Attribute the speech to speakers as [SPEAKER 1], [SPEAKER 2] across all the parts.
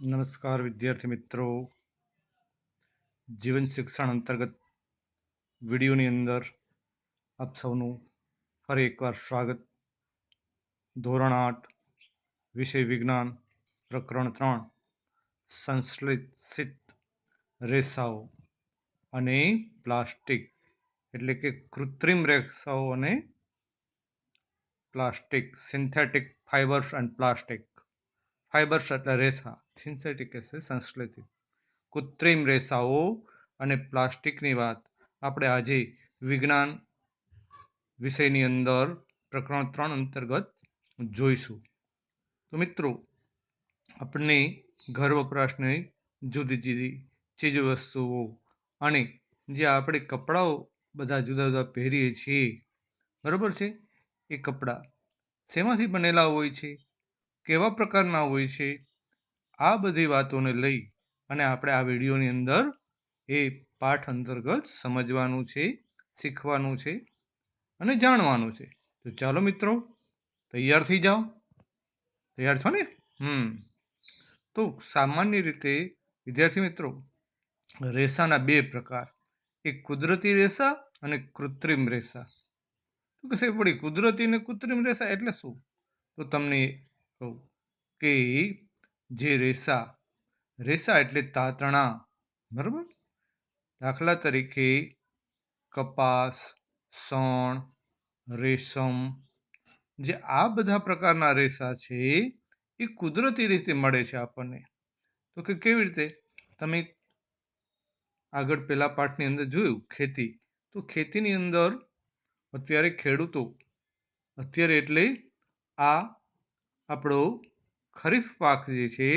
[SPEAKER 1] નમસ્કાર વિદ્યાર્થી મિત્રો, જીવન શિક્ષણ અંતર્ગત વિડીયોની અંદર આપ સૌનું ફરી એકવાર સ્વાગત. ધોરણ 8 વિષય વિજ્ઞાન પ્રકરણ 3 સંશ્લેષિત રેસાઓ અને પ્લાસ્ટિક એટલે કે કૃત્રિમ રેસાઓ અને plastic, synthetic fibres and plastic. Fibres એટલે રેસા, સિન્થેટિક એટલે સંશ્લેષિત. કૃત્રિમ રેસાઓ અને પ્લાસ્ટિકની વાત આપણે આજે વિજ્ઞાન વિષયની અંદર પ્રકરણ 3 અંતર્ગત જોઈશું. તો મિત્રો, આપણને ઘર વપરાશની જુદી જુદી ચીજ વસ્તુઓ અને જે આપણે કપડાઓ બધા જુદા જુદા પહેરીએ છીએ, બરાબર છે, એ કપડાં શેમાંથી બનેલા હોય છે, કેવા પ્રકારના હોય છે, આ બધી વાતોને લઈ અને આપણે આ વિડીયોની અંદર એ પાઠ અંતર્ગત સમજવાનું છે, શીખવાનું છે અને જાણવાનું છે. તો ચાલો મિત્રો, તૈયાર થઈ જાઓ. તૈયાર છો ને? તો સામાન્ય રીતે વિદ્યાર્થી મિત્રો, રેસાના બે પ્રકાર, એક કુદરતી રેસા અને કૃત્રિમ રેસા. તો કશે પડી કુદરતી અને કૃત્રિમ રેસા એટલે શું? તો તમને કહું કે જે રેસા એટલે તાતણા, બરાબર. દાખલા તરીકે કપાસ, શણ, રેશમ, જે આ બધા પ્રકારના રેસા છે એ કુદરતી રીતે મળે છે આપણને. તો કે કેવી રીતે? તમે આગળ પહેલા પાઠની અંદર જોયું ખેતી. તો ખેતીની અંદર અત્યારે ખેડૂતો, અત્યારે એટલે આ આપણો ખરીફ પાક જે છે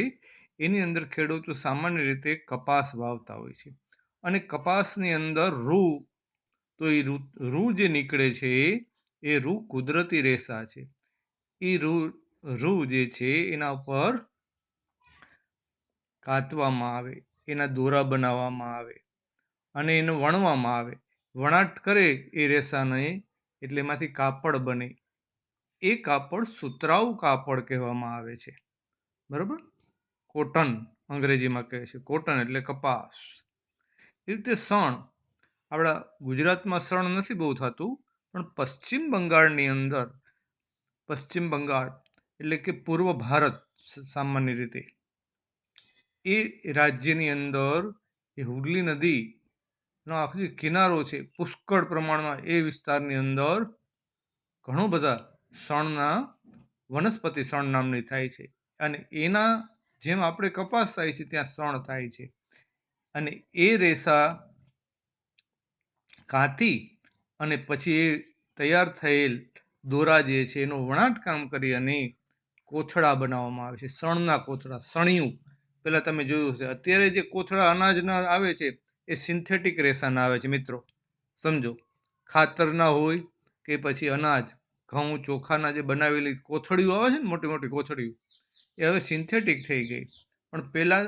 [SPEAKER 1] એની અંદર ખેડૂતો સામાન્ય રીતે કપાસ વાવતા હોય છે. અને કપાસની અંદર રૂ, તો એ રૂ જે નીકળે છે એ રૂ કુદરતી રેસા છે. એ રૂ જે છે એના ઉપર કાતવામાં આવે, એના દોરા બનાવવામાં આવે અને એને વણવામાં આવે. વણાટ કરે એ રેસાને એટલે એમાંથી કાપડ બને. એ કાપડ સુતરાઉ કાપડ કહેવામાં આવે છે, બરાબર. કોટન અંગ્રેજીમાં કહે છે, કોટન એટલે કપાસ. એ રીતે શણ, આપણા ગુજરાતમાં શણ નથી બહુ થતું, પણ પશ્ચિમ બંગાળની અંદર, પશ્ચિમ બંગાળ એટલે કે પૂર્વ ભારત, સામાન્ય રીતે એ રાજ્યની અંદર એ હુગલી નદીનો આખો કિનારો છે, પુષ્કળ પ્રમાણમાં એ વિસ્તારની અંદર ઘણું બધા શણના વનસ્પતિ શણ નામની થાય છે. અને એના જેમ આપણે કપાસ થાય છે ત્યાં શણ થાય છે. અને એ રેસા કાંતી અને પછી એ તૈયાર થયેલ દોરા જે છે એનું વણાટકામ કરી અને કોથળા બનાવવામાં આવે છે. શણના કોથળા, સણિયું. પહેલાં તમે જોયું હશે. અત્યારે જે કોથળા અનાજના આવે છે એ સિન્થેટિક રેસાના આવે છે મિત્રો, સમજો. ખાતરના હોય કે પછી અનાજ, ઘઉં ચોખાના જે બનાવેલી કોથળીઓ આવે છે ને, મોટી મોટી કોથળીઓ, એ હવે સિન્થેટિક થઈ ગઈ. પણ પહેલાં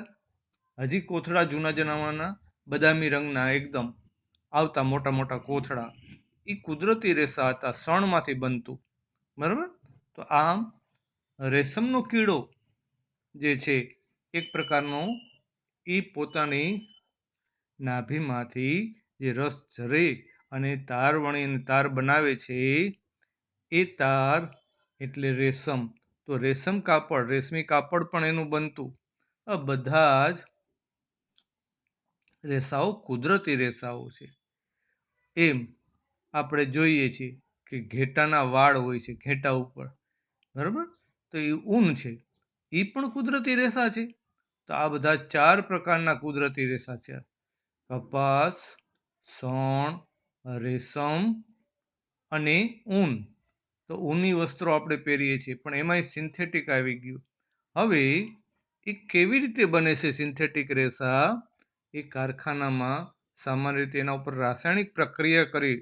[SPEAKER 1] હજી કોથળા જૂના જમાનાના બદામી રંગના એકદમ આવતા મોટા મોટા કોથળા, એ કુદરતી રેસા હતા, શણમાંથી બનતું, બરાબર. તો આમ રેશમનો કીડો જે છે એક પ્રકારનો, એ પોતાની નાભીમાંથી જે રસ ઝરે અને તાર વણીને તાર બનાવે છે, એ તાર એટલે રેશમ. તો રેશમ કાપડ, રેશમી કાપડ પણ એનું બનતું. આ બધા જ રેસાઓ કુદરતી રેસાઓ છે. એમ આપણે જોઈએ છીએ કે ઘેટાના વાળ હોય છે, ઘેટા ઉપર, બરાબર. તો એ ઊન છે, એ પણ કુદરતી રેસા છે. તો આ બધા 4 પ્રકારના કુદરતી રેસા છે: કપાસ, શણ, રેશમ અને ઊન. તો ઊની વસ્ત્રો આપણે પહેરીએ છીએ, પણ એમાંય સિન્થેટિક આવી ગયું. હવે એ કેવી રીતે બને છે સિન્થેટિક રેસા? એ કારખાનામાં સામાન્ય રીતે એના ઉપર રાસાયણિક પ્રક્રિયા કરી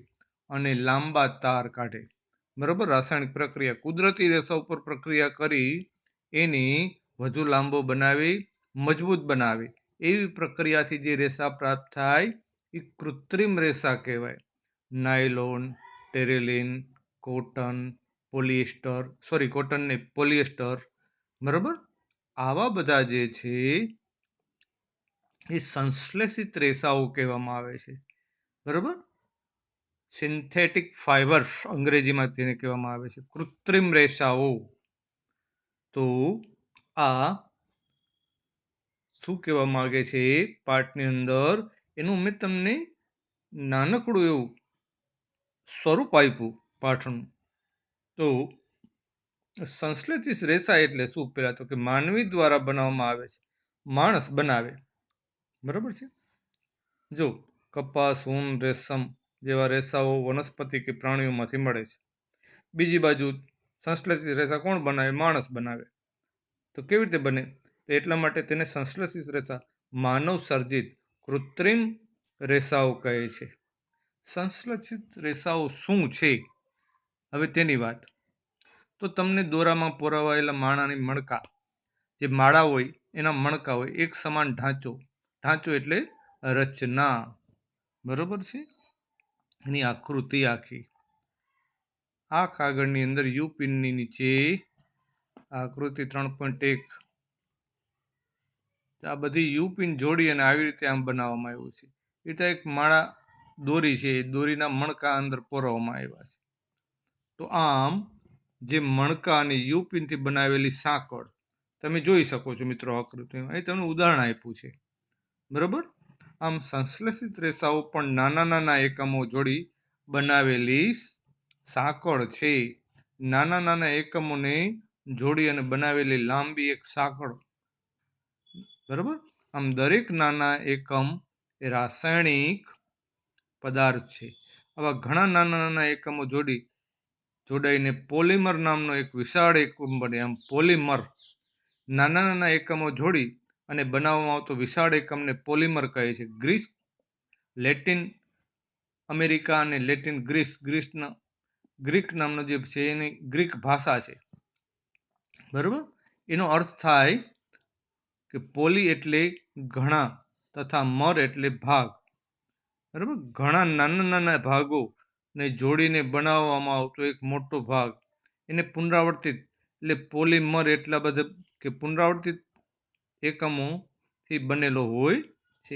[SPEAKER 1] અને લાંબા તાર કાઢે, બરાબર. રાસાયણિક પ્રક્રિયા, કુદરતી રેસા ઉપર પ્રક્રિયા કરી એને વધુ લાંબો બનાવી, મજબૂત બનાવે. એવી પ્રક્રિયાથી જે રેસા પ્રાપ્ત થાય એ કૃત્રિમ રેસા કહેવાય. Nylon, terylene, cotton, polyester, sorry cotton ને પોલિએસ્ટર, બરાબર. આવા બધા જે છે એ સંશ્લેષિત રેસાઓ કહેવામાં આવે છે. બરાબર. સિન્થેટિક ફાઈબર્સ અંગ્રેજીમાં તેને કહેવામાં આવે છે. કૃત્રિમ રેસાઓ. તો આ શું કહેવા માંગે છે પાઠની અંદર, એનું મેં તમને નાનકડું એવું સ્વરૂપ આપ્યું પાઠનું. તો સંશ્લેષિત રેસા એટલે શું? પહેલા તો કે માનવી દ્વારા બનાવવામાં આવે છે, માણસ બનાવે. બરાબર છે. જો કપાસ, ઊન, રેશમ જેવા રેસાઓ વનસ્પતિ કે પ્રાણીઓમાંથી મળે છે. બીજી બાજુ સંશ્લેષિત રેસા કોણ બનાવે? માણસ બનાવે. તો કેવી રીતે બને? તો એટલા માટે તેને સંશ્લેષિત રેસા, માનવ સર્જિત કૃત્રિમ રેસાઓ કહે છે. સંશ્લેષિત રેસાઓ શું છે? હવે તેની વાત. તો તમને દોરામાં પોરવાયેલા માળાની મણકા, જે માળા હોય એના મણકા હોય, એક સમાન ઢાંચો એટલે રચના. બરોબર છે. એની આકૃતિ આખી આ કાગળની અંદર યુ પિનની નીચે આકૃતિ 3.1 આ બધી યુ પિન જોડી અને આવી રીતે આમ બનાવવામાં આવ્યું છે. એ રીતે એક માળા દોરી છે, દોરીના મણકા અંદર પોરવામાં આવ્યા છે. તો આમ જે મણકા અને યુ પિનથી બનાવેલી સાંકળ તમે જોઈ શકો છો મિત્રો આકૃતિમાં. અહીં તમને ઉદાહરણ આપ્યું છે. બરોબર. આમ સંશ્લેષિત રેસાઓ પણ નાના નાના એકમો જોડી બનાવેલી સાંકળ છે. નાના નાના એકમોને જોડી અને બનાવેલી લાંબી એક સાંકળ. બરોબર. આમ દરેક નાના એકમ એ રાસાયણિક પદાર્થ છે. આવા ઘણા નાના નાના એકમો જોડાઈને પોલિમર નામનો એક વિશાળ એકમ બને. આમ પોલિમર, નાના નાના એકમો જોડી અને બનાવવામાં આવતો વિશાળ એકમને પોલિમર કહે છે. ગ્રીસ, લેટિન અમેરિકા અને લેટિન ગ્રીક નામનો જે છે એની ગ્રીક ભાષા છે. બરોબર. એનો અર્થ થાય કે પોલી એટલે ઘણા તથા મર એટલે ભાગ. બરાબર. ઘણા નાના નાના ભાગો ને જોડીને બનાવવામાં આવતો એક મોટો ભાગ, એને પુનરાવર્તિત એટલે પોલિમર એટલા બધા કે પુનરાવર્તિત એકમોથી બનેલો હોય છે.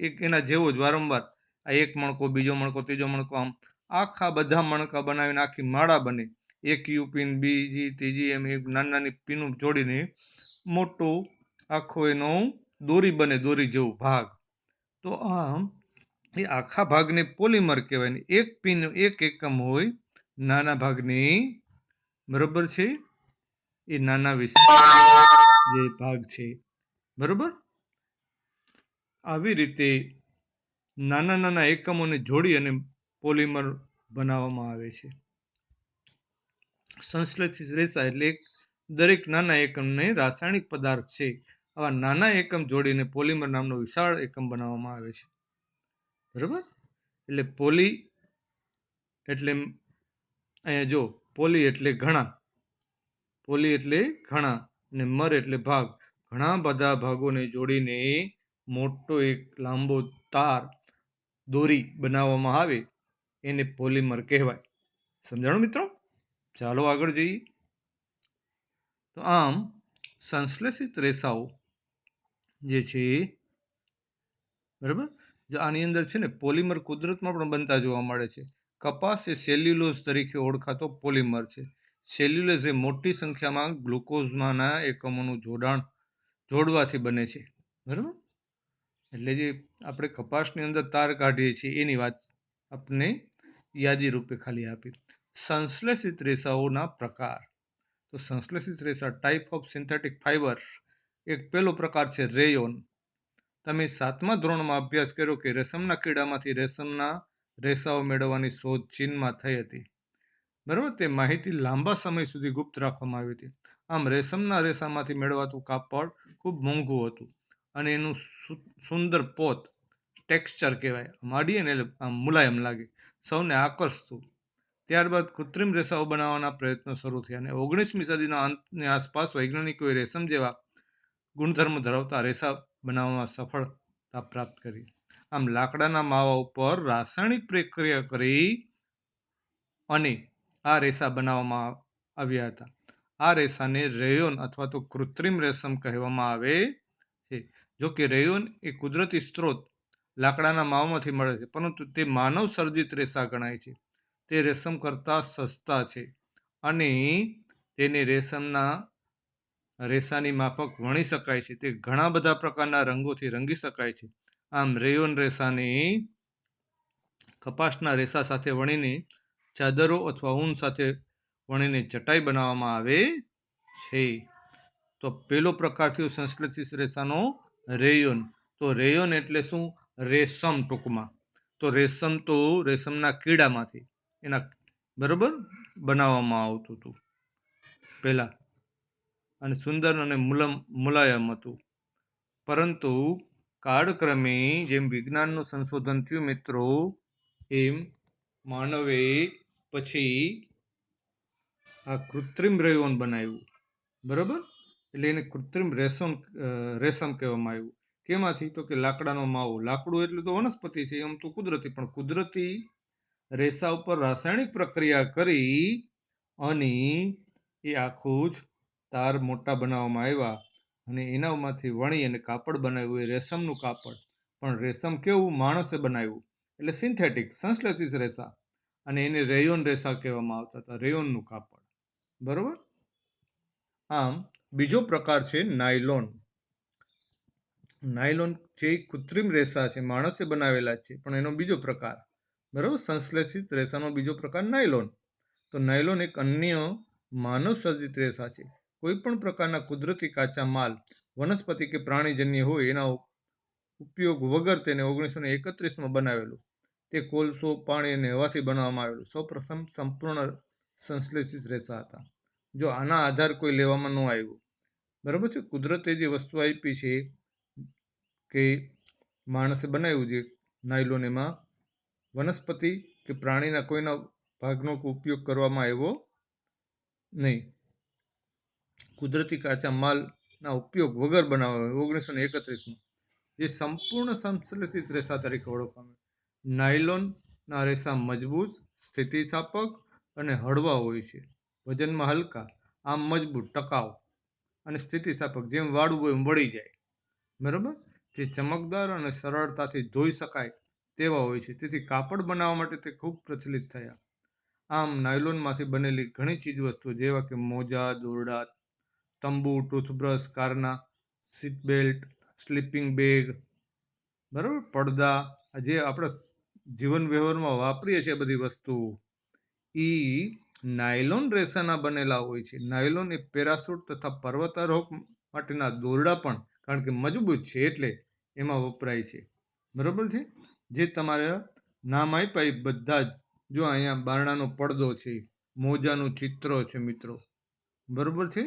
[SPEAKER 1] એક એના જેવો જ વારંવાર આ એક મણકો, બીજો મણકો, ત્રીજો મણકો, આમ આખા બધા મણકા બનાવીને આખી માળા બને. એક યુ પિન, બીજી, ત્રીજી, એમ એક નાની નાની પીનું જોડીને મોટો આખો એનો દોરી બને, દોરી જેવો ભાગ. તો આમ એ આખા ભાગને પોલિમર કહેવાય ને એક પિન, એક એકમ હોય નાના ભાગની. બરોબર છે. એ નાના જે ભાગ છે. બરોબર. આવી રીતે નાના નાના એકમોને જોડી અને પોલિમર બનાવવામાં આવે છે. સંશ્લેષિત રેસા એટલે દરેક નાના એકમને રાસાયણિક પદાર્થ છે. આવા નાના એકમ જોડીને પોલિમર નામનો વિશાળ એકમ બનાવવામાં આવે છે. બરાબર. એટલે પોલી એટલે અહીંયા જો પોલી એટલે ઘણા, પોલી એટલે ઘણા અને મર એટલે ભાગ. ઘણા બધા ભાગોને જોડીને મોટો એક લાંબો તાર, દોરી બનાવવામાં આવે એને પોલિમર કહેવાય. સમજાણું મિત્રો? ચાલો આગળ જઈએ. તો આમ સંશ્લેષિત રેસાઓ જે છે, બરાબર, જો આની અંદર છે ને પોલિમર કુદરતમાં પણ બનતા જોવા મળે છે. કપાસ એ સેલ્યુલોઝ તરીકે ઓળખાતો પોલિમર છે. સેલ્યુલોઝ એ મોટી સંખ્યામાં ગ્લુકોઝમાંના એકમોનું જોડવાથી બને છે. બરાબર. એટલે જે આપણે કપાસની અંદર તાર કાઢીએ છીએ એની વાત આપણે યાદી રૂપે ખાલી આપી. સંશ્લેષિત રેસાઓના પ્રકાર. તો સંશ્લેષિત રેસા, ટાઈપ ઓફ સિન્થેટિક ફાઈબર. એક પહેલો પ્રકાર છે રેયોન. તમે 7મા ધોરણમાં અભ્યાસ કર્યો કે રેશમના કીડામાંથી રેશમના રેસાઓ મેળવવાની શોધ ચીનમાં થઈ હતી. બરાબર. તે માહિતી લાંબા સમય સુધી ગુપ્ત રાખવામાં આવી હતી. આમ રેશમના રેસામાંથી મેળવાતું કાપડ ખૂબ મોંઘું હતું અને એનું સુંદર પોત, ટેક્સચર કહેવાય, માડીએ ને આમ મુલાયમ લાગે, સૌને આકર્ષતું. ત્યારબાદ કૃત્રિમ રેસાઓ બનાવવાના પ્રયત્નો શરૂ થયા અને 19મી સદીના અંતની આસપાસ વૈજ્ઞાનિકોએ રેશમ જેવા ગુણધર્મ ધરાવતા રેસા બનાવવામાં સફળતા પ્રાપ્ત કરી. આમ લાકડાના માવા ઉપર રાસાયણિક પ્રક્રિયા કરી અને આ રેસા બનાવવામાં આવ્યા હતા. આ રેસાને રેયોન અથવા તો કૃત્રિમ રેશમ કહેવામાં આવે છે. જો કે રેયોન એ કુદરતી સ્ત્રોત લાકડાના માવામાંથી મળે છે, પરંતુ તે માનવ સર્જિત રેસા ગણાય છે. તે રેશમ કરતાં સસ્તા છે અને તેને રેસાની માફક વણી શકાય છે. તે ઘણા બધા પ્રકારના રંગોથી રંગી શકાય છે. આમ રેયોન રેસાને કપાસના રેસા સાથે વણીને ચાદરો અથવા ઊન સાથે વણીને ચટાઈ બનાવવામાં આવે છે. તો પેલો પ્રકાર થયો સંશ્લેષિત રેસાનો રેયોન. તો રેયોન એટલે શું? રેશમ ટૂંકમાં. તો રેશમના કીડામાંથી એના બરોબર બનાવવામાં આવતું હતું પહેલા, અને સુંદર અને મુલાયમ હતું. પરંતુ કાળક્રમે જેમ વિજ્ઞાનનું સંશોધન થયું મિત્રો, એમ માનવે પછી આ કૃત્રિમ રેયોન બનાવ્યું. બરાબર, એટલે એને કૃત્રિમ રેશમ કહેવામાં આવ્યું. કેમાંથી? તો કે લાકડાનો માવો. લાકડું એટલે તો વનસ્પતિ છે, એમ તો કુદરતી, પણ કુદરતી રેસા ઉપર રાસાયણિક પ્રક્રિયા કરી અને એ આખું જ તાર મોટા બનાવવામાં આવ્યા અને એનામાંથી વણી અને કાપડ બનાવ્યું. એ રેશમનું કાપડ, પણ રેશમ કેવું? માણસે બનાવ્યું, એટલે સિન્થેટિક સંશ્લેષિત રેસા, અને એને રેયોન રેસા કહેવામાં આવતા હતા, રેયોનનું કાપડ. બરોબર. આમ બીજો પ્રકાર છે નાયલોન. નાયલોન જે કૃત્રિમ રેસા છે, માણસે બનાવેલા છે, પણ એનો બીજો પ્રકાર. બરાબર, સંશ્લેષિત રેસાનો બીજો પ્રકાર નાયલોન. તો નાયલોન એક અન્ય માનવ સર્જિત રેસા છે. કોઈ પણ પ્રકારના કુદરતી કાચા માલ, વનસ્પતિ કે પ્રાણીજન્ય હોય, એના ઉપયોગ વગર તેને 1931માં બનાવેલું. તે કોલસો, પાણી અને હવાથી બનાવવામાં આવેલું સૌપ્રથમ સંપૂર્ણ સંશ્લેષિત રેસા હતા. જો આના આધાર કોઈ લેવામાં ન આવ્યું, બરાબર છે. કુદરતે જે વસ્તુ આપી છે કે માણસે બનાવ્યું છે નાયલોન, એમાં વનસ્પતિ કે પ્રાણીના કોઈના ભાગનો ઉપયોગ કરવામાં આવ્યો નહીં. કુદરતી કાચા માલના ઉપયોગ વગર બનાવ્યો 1931માં, જે સંપૂર્ણ સંશ્લેષિત રેસા તરીકે ઓળખવામાં. નાયલોનના રેસા મજબૂત, સ્થિતિસ્થાપક અને હળવા હોય છે. વજનમાં હલકા, આમ મજબૂત, ટકાઉ અને સ્થિતિસ્થાપક. જેમ વાળવું એમ વળી જાય. બરાબર. જે ચમકદાર અને સરળતાથી ધોઈ શકાય તેવા હોય છે. તેથી કાપડ બનાવવા માટે તે ખૂબ પ્રચલિત થયા. આમ નાયલોનમાંથી બનેલી ઘણી ચીજ વસ્તુઓ, જેવા કે મોજા, દોરડા, તંબુ, ટૂથબ્રશ, કારના સીટ બેલ્ટ, સ્લીપિંગ બેગ, બરાબર, પડદા, જે આપણે જીવન વ્યવહારમાં વાપરીએ છીએ બધી વસ્તુઓ, એ નાયલોન રેસાના બનેલા હોય છે. નાયલોન એ પેરાશૂટ તથા પર્વતારોહક માટેના દોરડા પણ, કારણ કે મજબૂત છે એટલે એમાં વપરાય છે. બરાબર છે. જે તમારા નામ આપ્યા બધા જ, જો અહીંયા બારણાનો પડદો છે, મોજાનું ચિત્ર છે મિત્રો, બરાબર છે,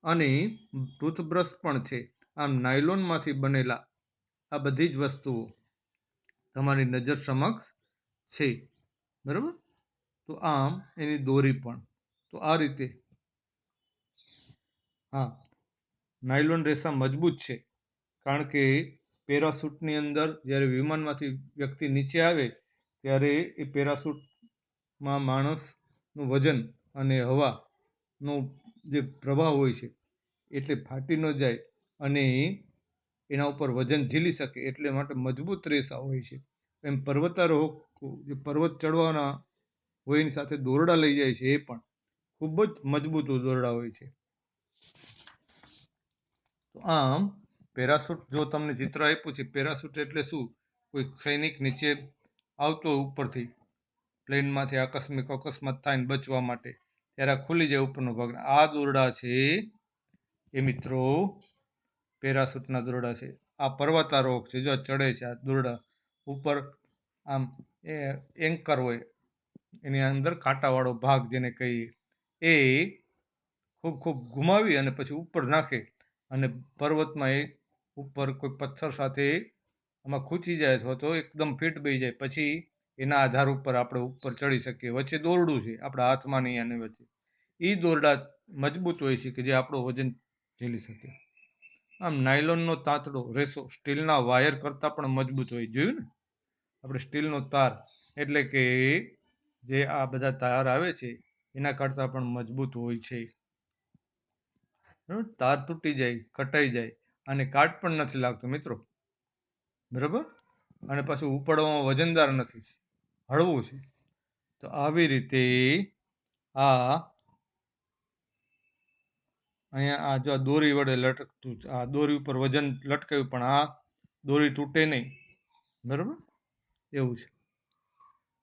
[SPEAKER 1] અને ટૂથબ્રશ પણ છે. આમ નાયલોનમાંથી બનેલા આ બધી જ વસ્તુઓ તમારી નજર સમક્ષ છે. બરાબર. તો આમ એની દોરી પણ. તો આ રીતે હા, નાયલોન રેસા મજબૂત છે, કારણ કે પેરાશૂટની અંદર જ્યારે વિમાનમાંથી વ્યક્તિ નીચે આવે ત્યારે એ પેરાશૂટમાં માણસનું વજન અને હવાનો જે પ્રવાહ હોય છે, એટલે ફાટી ન જાય અને એના ઉપર વજન ઝીલી શકે, એટલે માટે મજબૂત રેસા હોય છે. એમ પર્વતારોહક જે પર્વત ચડવાના હોય એની સાથે દોરડા લઈ જાય છે, એ પણ ખૂબ જ મજબૂત દોરડા હોય છે. તો આમ પેરાશૂટ, જો તમને ચિત્ર આપ્યું છે, પેરાશૂટ એટલે શું? કોઈ સૈનિક નીચે આવતો ઉપરથી પ્લેનમાંથી અકસ્માત થાય ને બચવા માટે, ત્યારે ખુલી જાય ઉપરનો ભાગ. આ દોરડા છે એ મિત્રો પેરાશૂટના દોરડા છે. આ પર્વતારોહક છે, જો ચડે છે, આ દોરડા ઉપર આમ એન્કર હોય, એની અંદર કાંટાવાળો ભાગ જેને કહીએ, એ ખૂબ ઘુમાવી અને પછી ઉપર નાખે, અને પર્વતમાં એ ઉપર કોઈ પથ્થર સાથે આમાં ખૂંચી જાય અથવા તો એકદમ ફિટ બેસી જાય, પછી એના આધાર ઉપર આપણે ઉપર ચડી શકીએ. વચ્ચે દોરડું છે આપણા હાથમાં નહીં, આની વચ્ચે એ દોરડા મજબૂત હોય છે કે જે આપણો વજન ઝીલી શકે. આમ નાયલોનનો તાંતડો રેસો સ્ટીલના વાયર કરતાં પણ મજબૂત હોય. જોયું ને આપણે સ્ટીલનો તાર, એટલે કે જે આ બધા તાર આવે છે એના કરતાં પણ મજબૂત હોય છે. બરાબર, તાર તૂટી જાય, કટાઈ જાય અને કાટ પણ નથી લાગતો મિત્રો. બરાબર, અને પાછું ઉપાડવામાં વજનદાર નથી, હળવું છે. તો આવી રીતે આ અહીંયા આ જો આ દોરી વડે લટકતું આ દોરી ઉપર વજન લટકાવ્યું પણ આ દોરી તૂટે નહીં. બરાબર, એવું છે.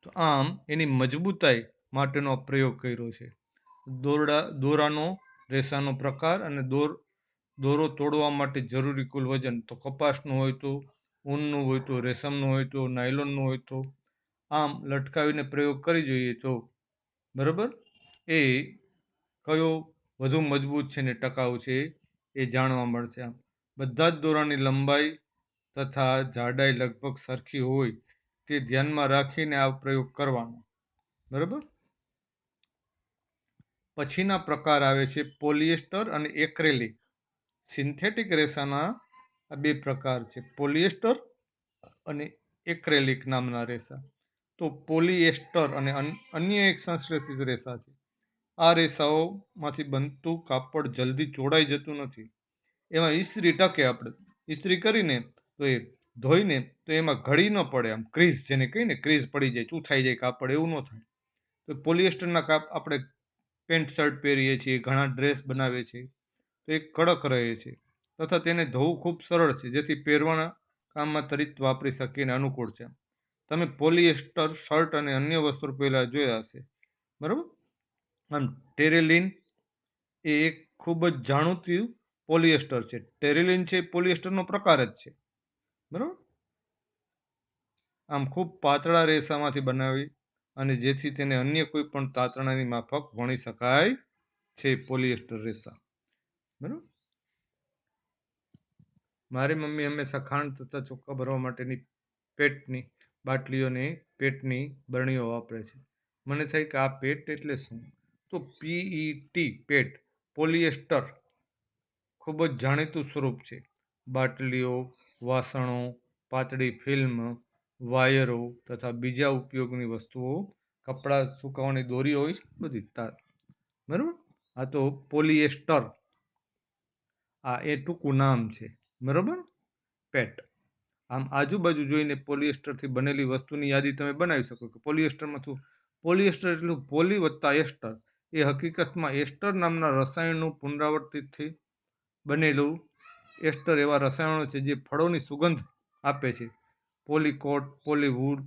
[SPEAKER 1] તો આમ એની મજબૂતાઈ માટેનો પ્રયોગ કર્યો છે. દોરાનો રેસાનો પ્રકાર અને દોરો તોડવા માટે જરૂરી કુલ વજન તો કપાસનું હોય તો, ઊનનું હોય તો, રેશમનું હોય તો, નાયલોનનું હોય તો, આમ લટકાવીને પ્રયોગ કરી જોઈએ તો બરાબર એ કયો વધુ મજબૂત છે ને ટકાઉ છે એ જાણવા મળશે. આમ બધા જ દોરાની લંબાઈ તથા જાડાઈ લગભગ સરખી હોય તે ધ્યાનમાં રાખીને આ પ્રયોગ કરવાનો. બરાબર, પછીના પ્રકાર આવે છે પોલિએસ્ટર અને એક્રેલિક. સિન્થેટિક રેસાના આ બે પ્રકાર છે, પોલિએસ્ટર અને એક્રેલિક નામના રેસા. તો પોલિએસ્ટર અને અન્ય એક સંશ્લેષિત રેસા છે. આ રેસાઓમાંથી બનતું કાપડ જલ્દી ચોડાઈ જતું નથી. એમાં ઇસ્ત્રી ટકે, આપણે ઇસ્ત્રી કરીને તો એ ધોઈને તો એમાં ઘડી ન પડે, આમ ક્રીઝ જેને કહીને ક્રીઝ પડી જાય, ચૂથાઈ જાય કાપડ, એવું ન થાય. તો પોલિએસ્ટરના આપણે પેન્ટ શર્ટ પહેરીએ છીએ, ઘણા ડ્રેસ બનાવે છે તો એ કડક રહે છે તથા તેને ધોવું ખૂબ સરળ છે, જેથી પહેરવાના કામમાં ત્વરિત વાપરી શકીને અનુકૂળ છે. તમે પોલિએસ્ટર શર્ટ અને અન્ય વસ્ત્રો પહેલાં જોયા હશે. બરાબર, આમ ટેરેલિન એ એક ખૂબ જ જાણીતું પોલિએસ્ટર છે. ટેરેલિન છે એ પોલિએસ્ટરનો પ્રકાર જ છે. બરાબર, આમ ખૂબ પાતળા રેસામાંથી બનાવી અને જેથી તેને અન્ય કોઈ પણ તાંતણાની માફક વણી શકાય છે પોલિએસ્ટર રેસા. બરાબર, મારી મમ્મી હંમેશા ખાંડ તથા ચોખ્ખા ભરવા માટેની પેટની બાટલીઓને પેટની બરણીઓ વાપરે છે. મને થાય કે આ પેટ એટલે શું? તો પીઈટી પેટ પોલિએસ્ટર ખૂબ જ જાણીતું સ્વરૂપ છે. બાટલીઓ, વાસણો, પાતળી ફિલ્મ, વાયરો તથા બીજા ઉપયોગની વસ્તુઓ, કપડાં સુકાવાની દોરી હોય છે બધી બરાબર. આ તો પોલિએસ્ટર, આ એ ટૂંકું નામ છે. બરાબર, પેટ. આમ આજુબાજુ જોઈને પોલિએસ્ટરથી બનેલી વસ્તુની યાદી તમે બનાવી શકો કે પોલિએસ્ટરમાં શું. પોલિએસ્ટર એટલું પોલી વત્તા એસ્ટર, એ હકીકતમાં એસ્ટર નામના રસાયણનું પુનરાવર્તિતથી બનેલું એસ્ટર એવા રસાયણો છે જે ફળોની સુગંધ આપે છે. પોલીકોટ, પોલીવુડ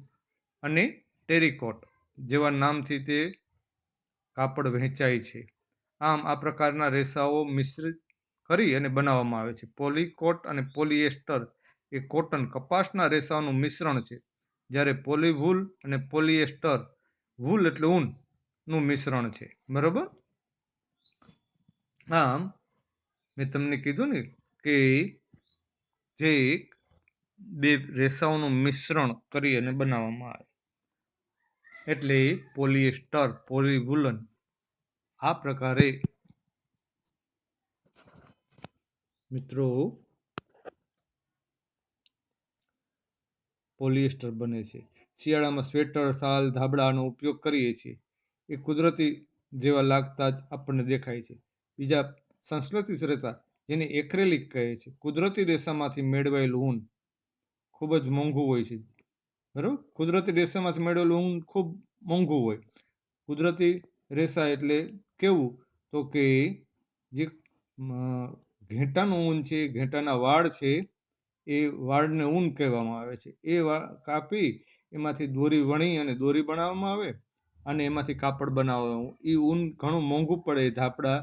[SPEAKER 1] અને ટેરીકોટ જેવા નામથી તે કાપડ વહેંચાય છે. આમ આ પ્રકારના રેસાઓ મિશ્રિત કરી અને બનાવવામાં આવે છે. પોલીકોટ અને પોલિએસ્ટર એ કોટન કપાસના રેસાઓનું મિશ્રણ છે, જ્યારે પોલીવૂલ અને પોલિએસ્ટર વૂલ એટલે ઊનનું મિશ્રણ છે. બરાબર, આમ મેં તમને કીધું ને કે જે બે રેસાઓનું મિશ્રણ કરી અને બનાવવામાં આવે એટલે પોલિએસ્ટર, પોલીવુલન. આ પ્રકારે મિત્રો પોલિએસ્ટર બને છે. શિયાળામાં સ્વેટર, શાલ, ધાબળાનો ઉપયોગ કરીએ છીએ. એ કુદરતી જેવા લાગતા જ આપણને દેખાય છે. બીજા સંશ્લેષિત રેસા જેને એક્રેલિક કહે છે. કુદરતી રેસામાંથી મેળવાયેલું ઊન ખૂબ જ મોંઘું હોય છે. બરાબર, કુદરતી રેસામાંથી મેળવેલું ઊન ખૂબ મોંઘું હોય. કુદરતી રેસા એટલે કેવું તો કે જે ઘેટાનું ઊન છે, ઘેટાના વાળ છે, એ વાળને ઊન કહેવામાં આવે છે. એ કાપી એમાંથી દોરી વણી અને દોરી બનાવવામાં આવે અને એમાંથી કાપડ બનાવવામાં. એ ઊન ઘણું મોંઘું પડે ધાપડા,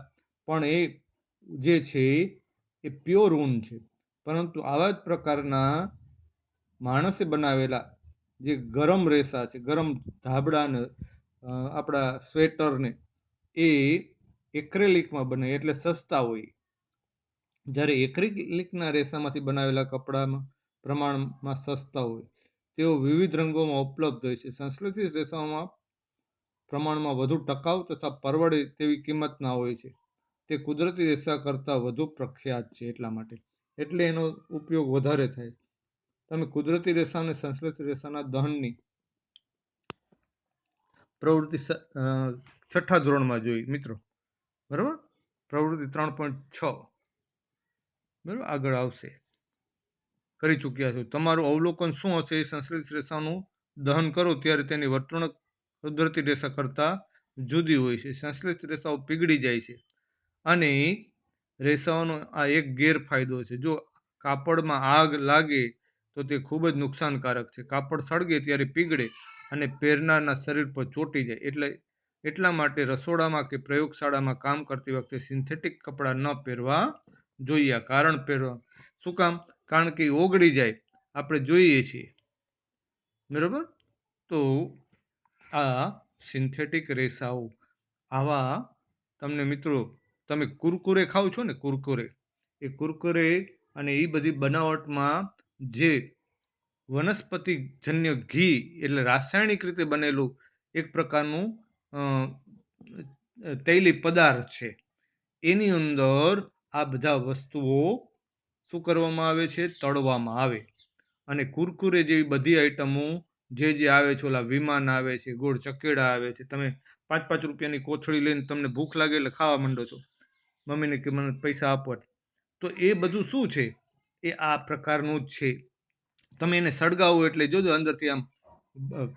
[SPEAKER 1] પણ એ જે છે એ પ્યોર ઊન છે. પરંતુ આવા જ પ્રકારના માણસે બનાવેલા જે ગરમ રેસા છે, ગરમ ધાબળાને, આપણા સ્વેટરને, એ એક્રેલિકમાં બને એટલે સસ્તા હોય. જ્યારે એક્રેલિકના રેસામાંથી બનાવેલા કપડામાં પ્રમાણમાં સસ્તા હોય. તેઓ વિવિધ રંગોમાં ઉપલબ્ધ હોય છે. સંશ્લેષિત રેસાઓમાં પ્રમાણમાં વધુ ટકાઉ તથા પરવડે તેવી કિંમતના હોય છે. તે કુદરતી રેસા કરતાં વધુ પ્રખ્યાત છે એટલા માટે, એટલે એનો ઉપયોગ વધારે થાય. તમે કુદરતી રેસા અને સંશ્લેષિત રેસાના દહનની પ્રવૃત્તિ 6ઠ્ઠા ધોરણમાં જોઈ મિત્રો. બરાબર, પ્રવૃત્તિ 3.6 બરાબર આગળ આવશે, કરી ચૂક્યા છો. તમારું અવલોકન શું હશે? એ સંશ્લેષિત રેસાનું દહન કરો ત્યારે તેની વર્તણૂક કુદરતી રેસા કરતાં જુદી હોય છે. સંશ્લેષિત રેસાઓ પીગળી જાય છે અને રેસાઓનો આ એક ગેરફાયદો છે. જો કાપડમાં આગ લાગે તો તે ખૂબ જ નુકસાનકારક છે. કાપડ સળગે ત્યારે પીગળે અને પહેરનારના શરીર પર ચોંટી જાય. એટલા માટે રસોડામાં કે પ્રયોગશાળામાં કામ કરતી વખતે સિન્થેટિક કપડાં ન પહેરવા જોઈએ. કારણ પહેરવા શું કામ? કારણ કે ઓગળી જાય, આપણે જોઈએ છીએ, બરાબર. તો આ સિન્થેટિક રેસાઓ આવા તમને મિત્રો, તમે કુરકુરે ખાઓ છો ને, કુરકુરે, એ કુરકુરે અને એ બધી બનાવટમાં જે વનસ્પતિજન્ય ઘી એટલે રાસાયણિક રીતે બનેલું એક પ્રકારનું તૈલી પદાર્થ છે, એની અંદર આ બધા વસ્તુઓ શું કરવામાં આવે છે? તળવામાં આવે. અને કુરકુરે જેવી બધી આઈટમો જે આવે છે, ઓલા વિમાન આવે છે, ગોળ ચકેડા આવે છે, તમે 5-5 રૂપિયાની કોથળી લઈને તમને ભૂખ લાગે એટલે ખાવા માંડો છો, મમ્મીને કે મને પૈસા આપો. તો એ બધું શું છે? એ આ પ્રકારનું જ છે. તમે એને સળગાવો એટલે જોજો અંદરથી આમ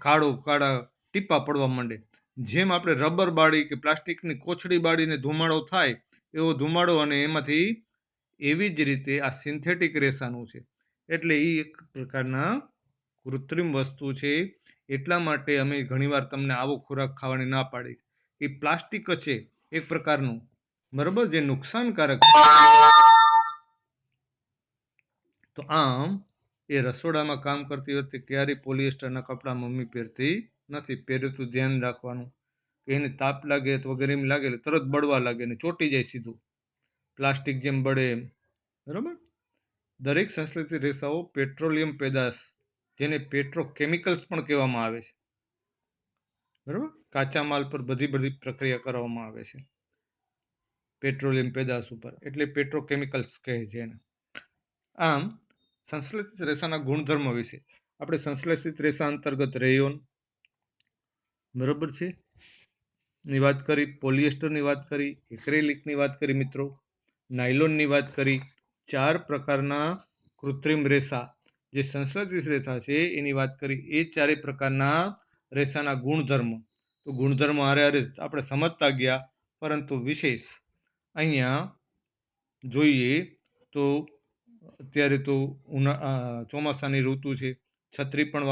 [SPEAKER 1] કાળા ટીપા પડવા માંડે. જેમ આપણે રબર બાળી કે પ્લાસ્ટિકની કોથળી બાળીને ધુમાડો થાય એવો ધુમાડો, અને એમાંથી એવી જ રીતે આ સિન્થેટિક રેસાનું છે. એટલે એ એક પ્રકારના કૃત્રિમ વસ્તુ છે. એટલા માટે અમે ઘણીવાર તમને આવો ખોરાક ખાવાની ના પાડી. એ પ્લાસ્ટિક છે એક પ્રકારનું, બરાબર, જે નુકસાનકારક છે. તો આમ એ રસોડામાં કામ કરતી વખતે ક્યારેય પોલિએસ્ટરના કપડાં મમ્મી પહેરતી નથી. પહેર્યું તો ધ્યાન રાખવાનું કે એને તાપ લાગે અથવા ગરમી લાગે એટલે તરત બળવા લાગે ને ચોંટી જાય સીધું, પ્લાસ્ટિક જેમ બળે એમ, બરાબર. દરેક સંશ્લેષિત રેસાઓ પેટ્રોલિયમ પેદાશ, જેને પેટ્રોકેમિકલ્સ પણ કહેવામાં આવે છે, બરાબર. કાચા માલ પર બધી પ્રક્રિયા કરવામાં આવે છે પેટ્રોલિયમ પેદાશ ઉપર, એટલે પેટ્રોકેમિકલ્સ કહે છે એને. આમ સંશ્લેષિત રેસાના ગુણધર્મો વિશે આપણે સંશ્લેષિત રેસા અંતર્ગત રેયોન, બરાબર છે, ની વાત કરી, પોલિએસ્ટરની વાત કરી, એક્રેલિકની વાત કરી મિત્રો, નાયલોનની વાત કરી. 4 પ્રકારના કૃત્રિમ રેસા જે સંશ્લેષિત રેસા છે એની વાત કરી. એ 4 પ્રકારના રેસાના ગુણધર્મો, તો ગુણધર્મો હારે આપણે સમજતા ગયા, પરંતુ વિશેષ અહીંયા જોઈએ તો અત્યારે તો ચોમાસાની ઋતુ છે, છત્રી પણ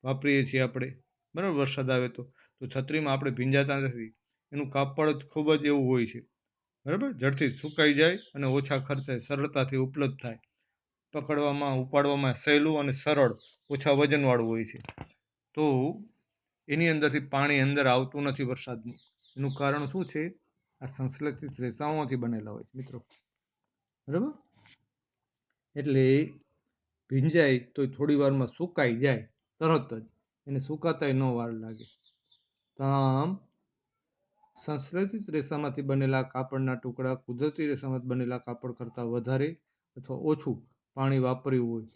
[SPEAKER 1] વાપરીએ છીએ આપણે, બરાબર. વરસાદ આવે તો છત્રીમાં આપણે ભીંજાતા નથી. એનું કાપડ ખૂબ જ એવું હોય છે, બરાબર, ઝડપથી સુકાઈ જાય અને ઓછા ખર્ચે સરળતાથી ઉપલબ્ધ થાય. પકડવામાં ઉપાડવામાં સહેલું અને સરળ, ઓછા વજનવાળું હોય છે. તો એની અંદરથી પાણી અંદર આવતું નથી વરસાદનું. એનું કારણ શું છે? આ સંશ્લેષિત રેસાઓમાંથી બનેલા હોય છે મિત્રો, બરાબર. એટલે ભીંજાય તો થોડી વારમાં સુકાઈ જાય તરત જ, એને સુકાતાય ન વાર લાગે. આમ સંશ્લેષિત રેસામાંથી બનેલા કાપડના ટુકડા કુદરતી રેસામાંથી બનેલા કાપડ કરતાં વધારે અથવા ઓછું પાણી વાપર્યું હોય,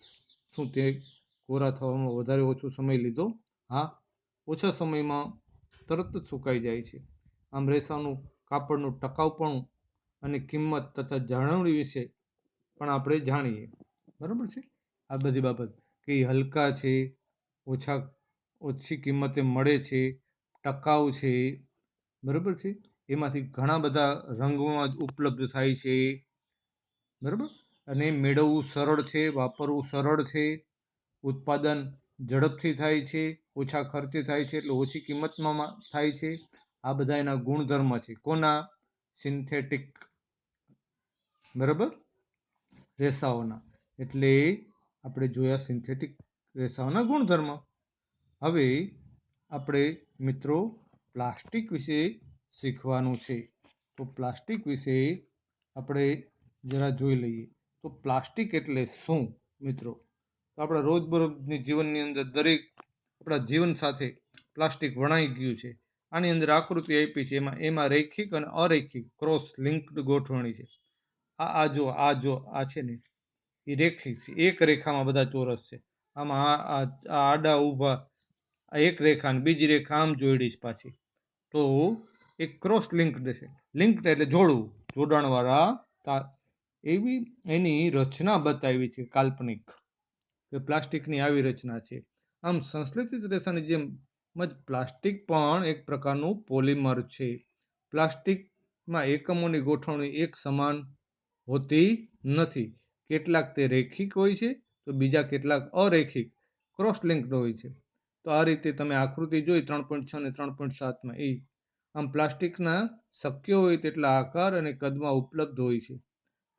[SPEAKER 1] શું તે કોરા થવામાં વધારે ઓછો સમય લીધો? હા, ઓછા સમયમાં તરત જ સુકાઈ જાય છે. આમ રેસાનું કાપડનું ટકાઉપણું અને કિંમત તથા જાળવણી વિશે પણ આપણે જાણીએ, બરાબર છે. આ બધી બાબત કે હલકા છે, ઓછી કિંમતે મળે છે, ટકાઉ છે, બરાબર છે. એમાંથી ઘણા બધા રંગોમાં ઉપલબ્ધ થાય છે, બરાબર. અને મેળવવું સરળ છે, વાપરવું સરળ છે, ઉત્પાદન ઝડપથી થાય છે, ઓછા ખર્ચે થાય છે, એટલે ઓછી કિંમતમાં થાય છે. આ બધા એના ગુણધર્મ છે. કોના? સિન્થેટિક, બરાબર, રેસાઓના. એટલે આપણે જોયા સિન્થેટિક રેસાઓના ગુણધર્મ. હવે આપણે મિત્રો પ્લાસ્ટિક વિશે શીખવાનું છે. તો પ્લાસ્ટિક વિશે આપણે જરા જોઈ લઈએ. તો પ્લાસ્ટિક એટલે શું મિત્રો? તો આપણા રોજબરોજની જીવનની અંદર દરેક આપણા જીવન સાથે પ્લાસ્ટિક વણાઈ ગયું છે. આની અંદર આકૃતિ આપી છે, એમાં રૈખિક અને અરૈખિક ક્રોસ લિંક્ડ ગોઠવણી છે. આ છે ને એ રેખિક છે, એક રેખામાં બધા ચોરસ છે. આમાં આ આડા ઊભા એક રેખા અને બીજી રેખા આમ જોડી છે પાછી, તો એક ક્રોસ લિંક્ડ છે. લિંક્ડ એટલે જોડવું, જોડાણવાળા એવી એની રચના બતાવી છે કાલ્પનિક, કે પ્લાસ્ટિકની આવી રચના છે. આમ સંશ્લેષિત રેસાની જેમ જ પ્લાસ્ટિક પણ એક પ્રકારનું પોલિમર છે. પ્લાસ્ટિકમાં એકમોની ગોઠવણી એક સમાન હોતી નથી. કેટલાક તે રેખિક હોય છે તો બીજા કેટલાક અરેખિક ક્રોસ લિંક્ડ હોય છે. તો આ રીતે તમે આકૃતિ જોઈ 3.6 અને 3.7માં એ આમ પ્લાસ્ટિકના શક્ય હોય તેટલા આકાર અને કદમાં ઉપલબ્ધ હોય છે.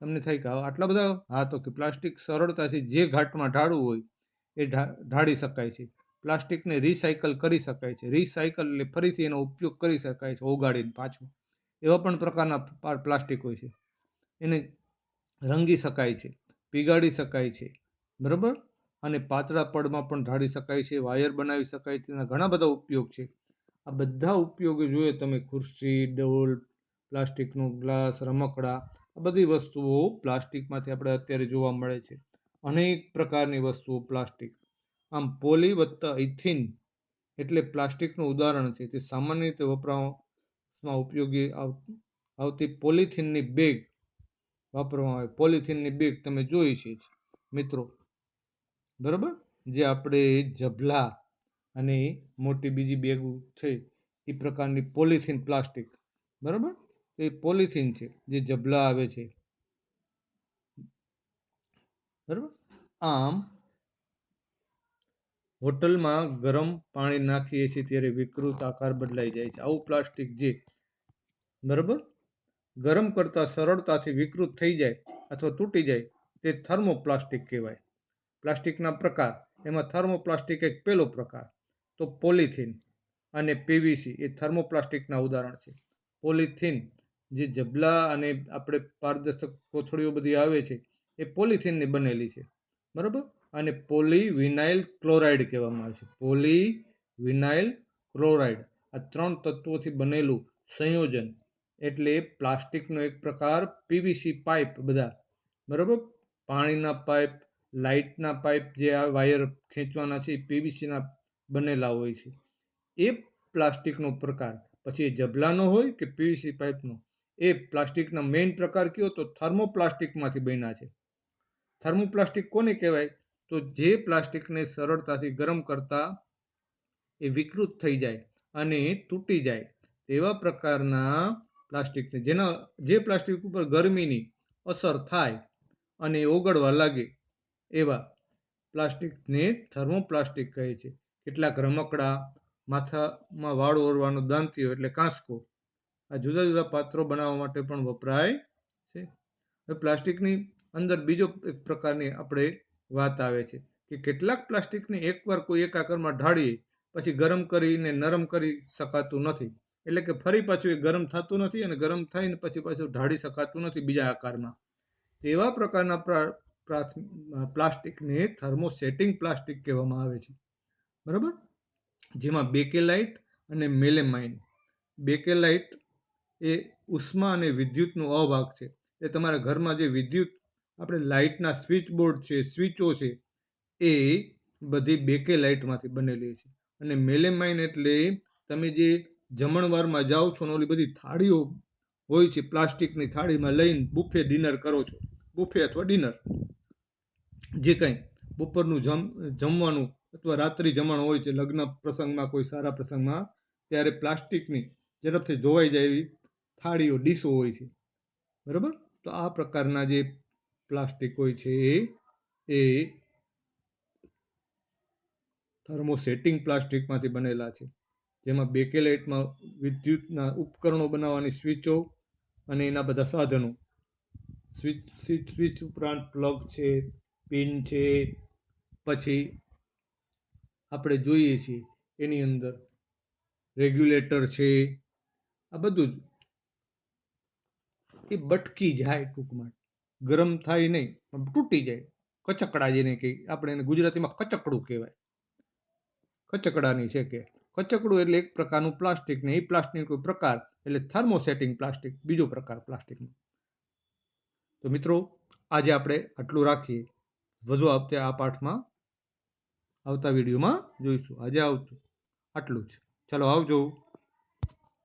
[SPEAKER 1] તમને થાય કે આટલા બધા, હા, તો કે પ્લાસ્ટિક સરળતાથી જે ઘાટમાં ઢાળવું હોય એ ઢાળી શકાય છે. પ્લાસ્ટિકને રિસાયકલ કરી શકાય છે. રિસાયકલ એટલે ફરીથી એનો ઉપયોગ કરી શકાય છે, ઓગાળીને પાછું. એવા પણ પ્રકારના પ્લાસ્ટિક હોય છે. એને રંગી શકાય છે, પીગાળી શકાય છે, બરાબર, અને પાતળા પડમાં પણ ઢાળી શકાય છે, વાયર બનાવી શકાય છે. એના ઘણા બધા ઉપયોગ છે. આ બધા ઉપયોગો જોઈએ તમે, ખુરશી, ડોલ, પ્લાસ્ટિકનો ગ્લાસ, રમકડા, આ બધી વસ્તુઓ પ્લાસ્ટિકમાંથી આપણે અત્યારે જોવા મળે છે. અનેક પ્રકારની વસ્તુઓ પ્લાસ્ટિક. આમ પોલી વત્તા ઇથિન એટલે પ્લાસ્ટિકનું ઉદાહરણ છે. તે સામાન્ય રીતે વપરાશમાં ઉપયોગી આવતી પોલિથીનની બેગ વાપરવામાં આવે. પોલિથીનની બેગ તમે જોઈ છે મિત્રો, બરાબર, જે આપણે જબલા અને મોટી બીજી બેગ છે એ પ્રકારની પોલિથીન પ્લાસ્ટિક, બરાબર, એ પોલિથીન છે જે જબલા આવે છે, બરાબર. આમ હોટલમાં ગરમ પાણી નાખીએ છીએ ત્યારે વિકૃત આકાર બદલાઈ જાય છે. આવું પ્લાસ્ટિક જે, બરાબર, ગરમ કરતાં સરળતાથી વિકૃત થઈ જાય અથવા તૂટી જાય તે થર્મોપ્લાસ્ટિક કહેવાય. પ્લાસ્ટિકના પ્રકાર, એમાં થર્મોપ્લાસ્ટિક એક પહેલો પ્રકાર. તો પોલિથીન અને પીવીસી એ થર્મોપ્લાસ્ટિકના ઉદાહરણ છે. પોલિથીન જે જબલા અને આપણે પારદર્શક કોથળીઓ બધી આવે છે એ પોલિથીનની બનેલી છે, બરાબર. અને પોલીવિનાઇલ ક્લોરાઇડ કહેવામાં આવે છે. પોલીવિનાઇલ ક્લોરાઇડ આ 3 તત્વોથી બનેલું સંયોજન એટલે પ્લાસ્ટિકનો એક પ્રકાર. પીવીસી પાઇપ બધા, બરાબર, પાણીના પાઇપ, લાઇટના પાઇપ, જે આ વાયર ખેંચવાના છે એ પીવીસીના બનેલા હોય છે. એ પ્લાસ્ટિકનો પ્રકાર. પછી એ જબલાનો હોય કે પીવીસી પાઇપનો, એ પ્લાસ્ટિકના મેઇન પ્રકાર કયો તો થર્મોપ્લાસ્ટિકમાંથી બન્યા છે. થર્મોપ્લાસ્ટિક કોને કહેવાય? તો જે પ્લાસ્ટિકને સરળતાથી ગરમ કરતા એ વિકૃત થઈ જાય અને તૂટી જાય તેવા પ્રકારના પ્લાસ્ટિકને, જે પ્લાસ્ટિક ઉપર ગરમીની અસર થાય અને ઓગળવા લાગે એવા પ્લાસ્ટિકને થર્મોપ્લાસ્ટિક કહે છે. કેટલાક રમકડા, માથામાં વાળ ઓરવાનો દાંતિયો એટલે કાંસકો, આ જુદા જુદા પાત્રો બનાવવા માટે પણ વપરાય છે. હવે પ્લાસ્ટિકની અંદર બીજો એક પ્રકારની આપણે વાત આવે છે કે કેટલાક પ્લાસ્ટિકને એકવાર કોઈ એક આકારમાં ઢાળીએ પછી ગરમ કરીને નરમ કરી શકાતું નથી. એટલે કે ફરી પાછું એ ગરમ થતું નથી અને ગરમ થઈને પછી પાછું ઢાળી શકાતું નથી બીજા આકારમાં. તેવા પ્રકારના પ્લાસ્ટિકને થર્મોસેટિંગ પ્લાસ્ટિક કહેવામાં આવે છે, બરાબર. જેમાં બેકેલાઇટ અને મેલેમાઇન. બેકેલાઇટ એ ઉષ્મા અને વિદ્યુતનો અભાગ છે. એ તમારા ઘરમાં જે વિદ્યુત, આપણે લાઇટના સ્વિચ બોર્ડ છે, સ્વિચો છે, એ બધી બેકેલાઇટમાંથી બનેલી છે. અને મેલેમાઇન એટલે તમે જે જમણવારમાં જાઓ છો ને ઓલી બધી થાળીઓ હોય છે, પ્લાસ્ટિકની થાળીમાં લઈને બુફે ડિનર કરો છો, બુફે અથવા ડિનર, જે કંઈ બપોરનું જમવાનું અથવા રાત્રિ જમણ હોય છે લગ્ન પ્રસંગમાં, કોઈ સારા પ્રસંગમાં, ત્યારે પ્લાસ્ટિકની ઝડપથી ધોવાઈ જાય એવી થાળીઓ, ડીશો હોય છે, બરાબર. તો આ પ્રકારના જે પ્લાસ્ટિક હોય છે એ થર્મોસેટિંગ પ્લાસ્ટિકમાંથી બનેલા છે. જેમાં બેકેલાઇટમાં વિદ્યુતના ઉપકરણો બનાવવાની સ્વિચો અને એના બધા સાધનો, સ્વિચ ઉપરાંત પ્લગ છે, પિન છે, પછી આપણે જોઈએ છીએ એની અંદર રેગ્યુલેટર છે, આ બધું જ એ બટકી જાય, ટૂંકમાં ગરમ થાય નહીં પણ તૂટી જાય. કચકડા જેને કહે આપણે, એને ગુજરાતીમાં કચકડું કહેવાય. કચકડાની છે કે કચકડું એટલે એક પ્રકારનું પ્લાસ્ટિક, ને એ પ્લાસ્ટિક કોઈ પ્રકાર એટલે થર્મોસેટિંગ પ્લાસ્ટિક, બીજો પ્રકાર પ્લાસ્ટિકનો. તો મિત્રો, આજે આપણે આટલું રાખીએ. વધુ આપણે આ પાઠમાં આવતા વિડીયોમાં જોઈશું. આજે આટલું જ. ચાલો, આવજો.